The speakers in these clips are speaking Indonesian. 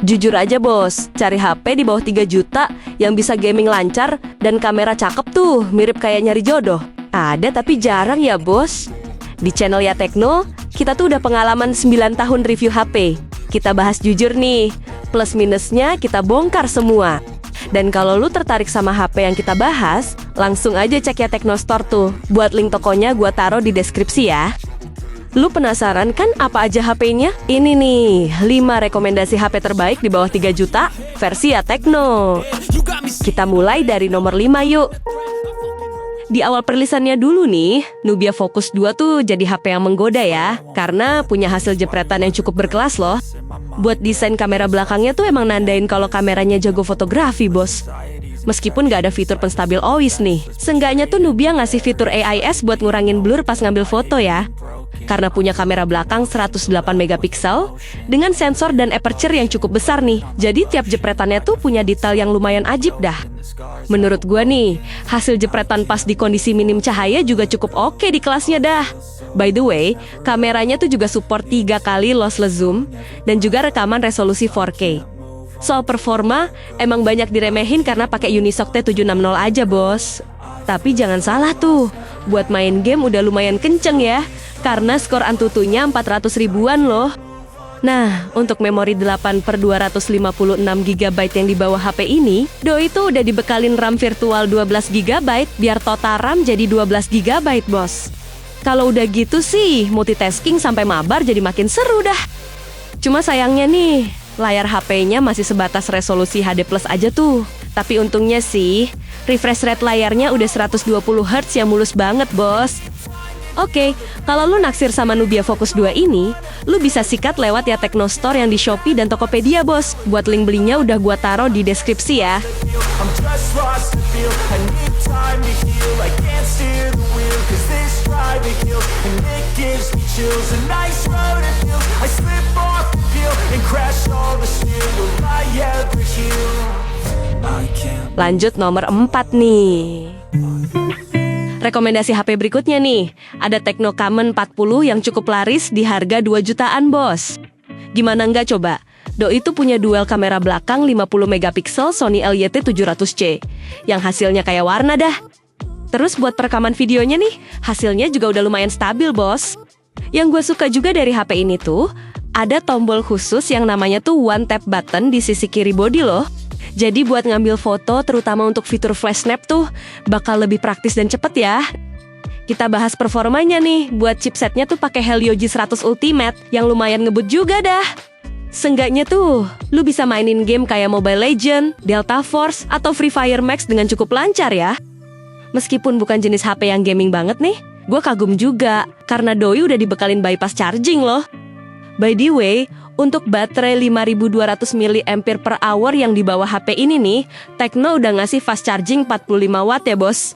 Jujur aja bos, cari HP di bawah 3 juta yang bisa gaming lancar dan kamera cakep tuh, mirip kayak nyari jodoh. Ada tapi jarang ya bos. Di channel Ya Tekno, kita tuh udah pengalaman 9 tahun review HP. Kita bahas jujur nih, plus minusnya kita bongkar semua. Dan kalau lu tertarik sama HP yang kita bahas, langsung aja cek Ya Tekno Store tuh. Buat link tokonya gua taruh di deskripsi ya. Lu penasaran kan apa aja HP-nya? Ini nih, 5 rekomendasi HP terbaik di bawah 3 juta versi Ya Tekno. Kita mulai dari nomor 5 yuk. Di awal perilisannya dulu nih, Nubia Focus 2 tuh jadi HP yang menggoda ya, karena punya hasil jepretan yang cukup berkelas loh. Buat desain kamera belakangnya tuh emang nandain kalau kameranya jago fotografi bos. Meskipun gak ada fitur penstabil always nih, seenggaknya tuh Nubia ngasih fitur AIS buat ngurangin blur pas ngambil foto ya. Karena punya kamera belakang 108 megapiksel dengan sensor dan aperture yang cukup besar nih. Jadi tiap jepretannya tuh punya detail yang lumayan ajib dah. Menurut gua nih, hasil jepretan pas di kondisi minim cahaya juga cukup oke di kelasnya dah. By the way, kameranya tuh juga support 3 kali lossless zoom dan juga rekaman resolusi 4K. Soal performa, emang banyak diremehin karena pakai Unisoc T760 aja bos. Tapi jangan salah tuh, buat main game udah lumayan kenceng ya, karena skor Antutunya 400 ribuan loh. Nah, untuk memori 8/256 GB yang di bawah HP ini, doi tuh udah dibekalin RAM virtual 12 GB biar total RAM jadi 12 GB bos. Kalau udah gitu sih, multitasking sampai mabar jadi makin seru dah. Cuma sayangnya nih, layar HP-nya masih sebatas resolusi HD Plus aja tuh. Tapi untungnya sih, refresh rate layarnya udah 120 Hz yang mulus banget bos. Oke, kalau lu naksir sama Nubia Focus 2 ini, lu bisa sikat lewat Ya Tekno Store yang di Shopee dan Tokopedia bos. Buat link belinya udah gua taruh di deskripsi ya. Lanjut nomor 4 nih. Rekomendasi HP berikutnya nih, ada Tecno Camon 40 yang cukup laris di harga 2 jutaan bos. Gimana enggak coba? Doi itu punya dual kamera belakang 50 megapiksel Sony LYT700C, yang hasilnya kayak warna dah. Terus buat perekaman videonya nih, hasilnya juga udah lumayan stabil bos. Yang gue suka juga dari HP ini tuh, ada tombol khusus yang namanya tuh One Tap Button di sisi kiri bodi loh. Jadi buat ngambil foto, terutama untuk fitur flash snap tuh, bakal lebih praktis dan cepet ya. Kita bahas performanya nih, buat chipsetnya tuh pakai Helio G100 Ultimate, yang lumayan ngebut juga dah. Seenggaknya tuh, lu bisa mainin game kayak Mobile Legends, Delta Force, atau Free Fire Max dengan cukup lancar ya. Meskipun bukan jenis HP yang gaming banget nih, gue kagum juga, karena doi udah dibekalin bypass charging loh. By the way, untuk baterai 5200 mAh yang di bawah HP ini nih, Tecno udah ngasih fast charging 45 watt ya bos.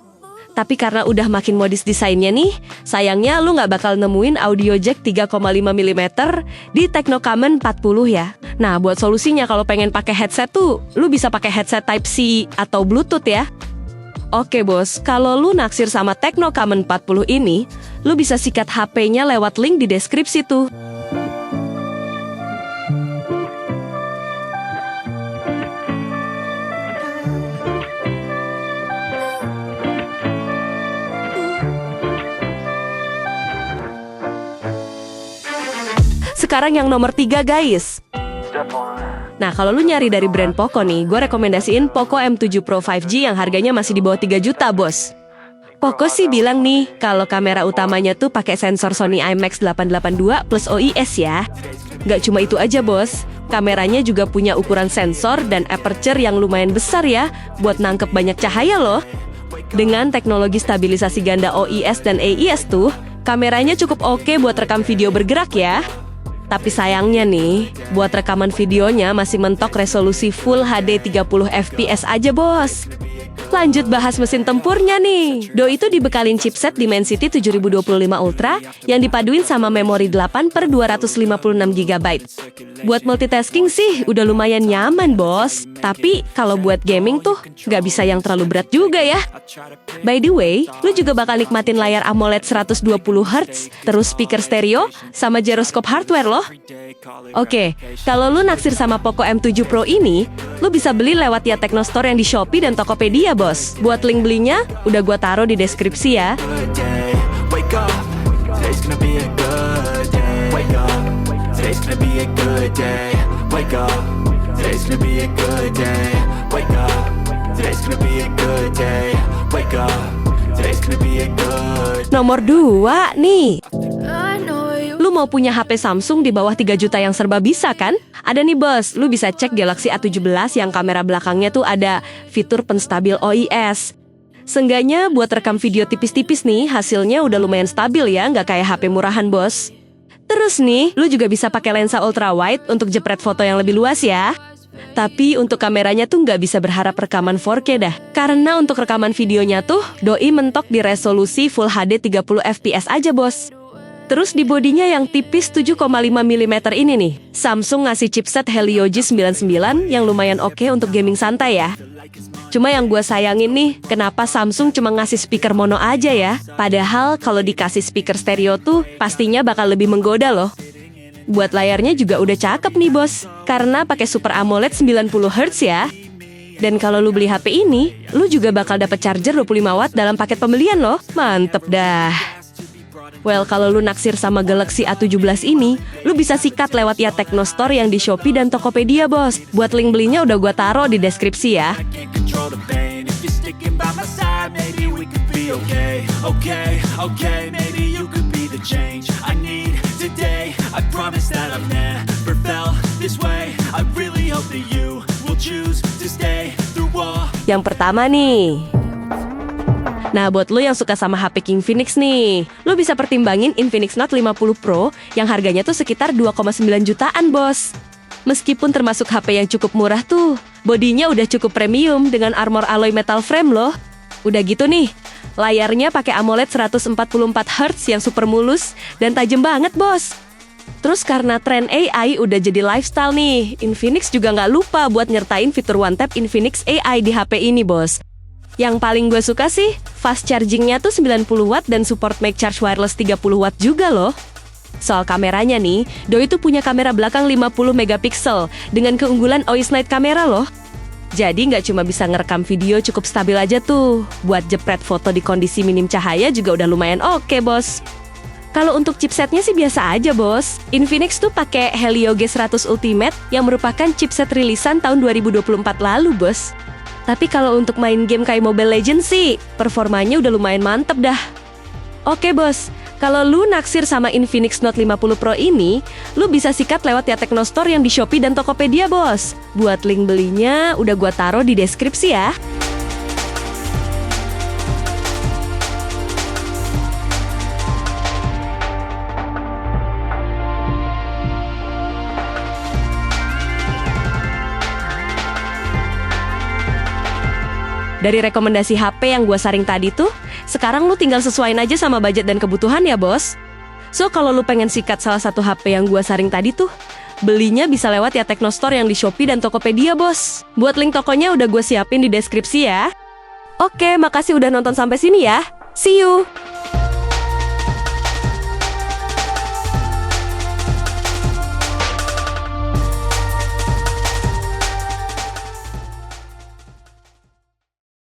Tapi karena udah makin modis desainnya nih, sayangnya lu nggak bakal nemuin audio jack 3,5 mm di Tecno Camon 40 ya. Nah, buat solusinya kalau pengen pakai headset tuh, lu bisa pakai headset Type-C atau Bluetooth ya. Oke bos, kalau lu naksir sama Tecno Camon 40 ini, lu bisa sikat HP-nya lewat link di deskripsi tuh. Sekarang yang nomor 3 guys. Nah, kalau lu nyari dari brand Poco nih, gue rekomendasiin Poco M7 Pro 5G yang harganya masih di bawah 3 juta bos. Poco sih bilang nih, kalau kamera utamanya tuh pakai sensor Sony IMX882 plus OIS ya. Gak cuma itu aja bos, kameranya juga punya ukuran sensor dan aperture yang lumayan besar ya, buat nangkep banyak cahaya loh. Dengan teknologi stabilisasi ganda OIS dan AIS tuh, kameranya cukup oke buat rekam video bergerak ya. Tapi sayangnya nih, buat rekaman videonya masih mentok resolusi Full HD 30 fps aja bos. Lanjut bahas mesin tempurnya nih. Doi itu dibekalin chipset Dimensity 7025 Ultra yang dipaduin sama memori 8/256 GB. Buat multitasking sih udah lumayan nyaman bos. Tapi kalau buat gaming tuh nggak bisa yang terlalu berat juga ya. By the way, lu juga bakal nikmatin layar AMOLED 120Hz, terus speaker stereo, sama gyroscope hardware loh. Oke, kalau lu naksir sama Poco M7 Pro ini, lu bisa beli lewat Ya Techno Store yang di Shopee dan Tokopedia, bos. Buat link belinya, udah gua taruh di deskripsi ya. Nomor 2 nih. Lu mau punya HP Samsung di bawah 3 juta yang serba bisa kan? Ada nih bos, lu bisa cek Galaxy A17 yang kamera belakangnya tuh ada fitur penstabil OIS. Seenggaknya buat rekam video tipis-tipis nih, hasilnya udah lumayan stabil ya, nggak kayak HP murahan bos. Terus nih, lu juga bisa pakai lensa ultrawide untuk jepret foto yang lebih luas ya. Tapi untuk kameranya tuh nggak bisa berharap rekaman 4K dah. Karena untuk rekaman videonya tuh, doi mentok di resolusi Full HD 30 fps aja bos. Terus di bodinya yang tipis 7,5 mm ini nih, Samsung ngasih chipset Helio G99 yang lumayan oke untuk gaming santai ya. Cuma yang gue sayangin nih, kenapa Samsung cuma ngasih speaker mono aja ya? Padahal kalau dikasih speaker stereo tuh pastinya bakal lebih menggoda loh. Buat layarnya juga udah cakep nih bos, karena pakai Super AMOLED 90Hz ya. Dan kalau lu beli HP ini, lu juga bakal dapet charger 25 watt dalam paket pembelian loh. Mantep dah. Well, kalau lu naksir sama Galaxy A17 ini, lu bisa sikat lewat Ya Techno Store yang di Shopee dan Tokopedia, bos. Buat link belinya udah gua taruh di deskripsi ya. Yang pertama nih. Nah, buat lo yang suka sama HP King Infinix nih, lo bisa pertimbangin Infinix Note 50 Pro yang harganya tuh sekitar 2,9 jutaan, bos. Meskipun termasuk HP yang cukup murah tuh, bodinya udah cukup premium dengan armor alloy metal frame loh. Udah gitu nih, layarnya pakai AMOLED 144Hz yang super mulus dan tajam banget, bos. Terus karena tren AI udah jadi lifestyle nih, Infinix juga nggak lupa buat nyertain fitur One Tap Infinix AI di HP ini, bos. Yang paling gue suka sih, fast chargingnya tuh 90 watt dan support Make Charge Wireless 30 watt juga loh. Soal kameranya nih, doi tuh punya kamera belakang 50 megapiksel dengan keunggulan OIS Night Camera loh. Jadi nggak cuma bisa ngerekam video cukup stabil aja tuh, buat jepret foto di kondisi minim cahaya juga udah lumayan oke, bos. Kalau untuk chipsetnya sih biasa aja, bos. Infinix tuh pakai Helio G100 Ultimate yang merupakan chipset rilisan tahun 2024 lalu, bos. Tapi kalau untuk main game kayak Mobile Legends sih, performanya udah lumayan mantep dah. Oke bos, kalau lu naksir sama Infinix Note 50 Pro ini, lu bisa sikat lewat Ya Techno Store yang di Shopee dan Tokopedia, bos. Buat link belinya udah gua taruh di deskripsi ya. Dari rekomendasi HP yang gue saring tadi tuh, sekarang lu tinggal sesuaiin aja sama budget dan kebutuhan ya, bos. So, kalau lu pengen sikat salah satu HP yang gue saring tadi tuh, belinya bisa lewat Ya Techno Store yang di Shopee dan Tokopedia, bos. Buat link tokonya udah gue siapin di deskripsi ya. Oke, makasih udah nonton sampai sini ya. See you!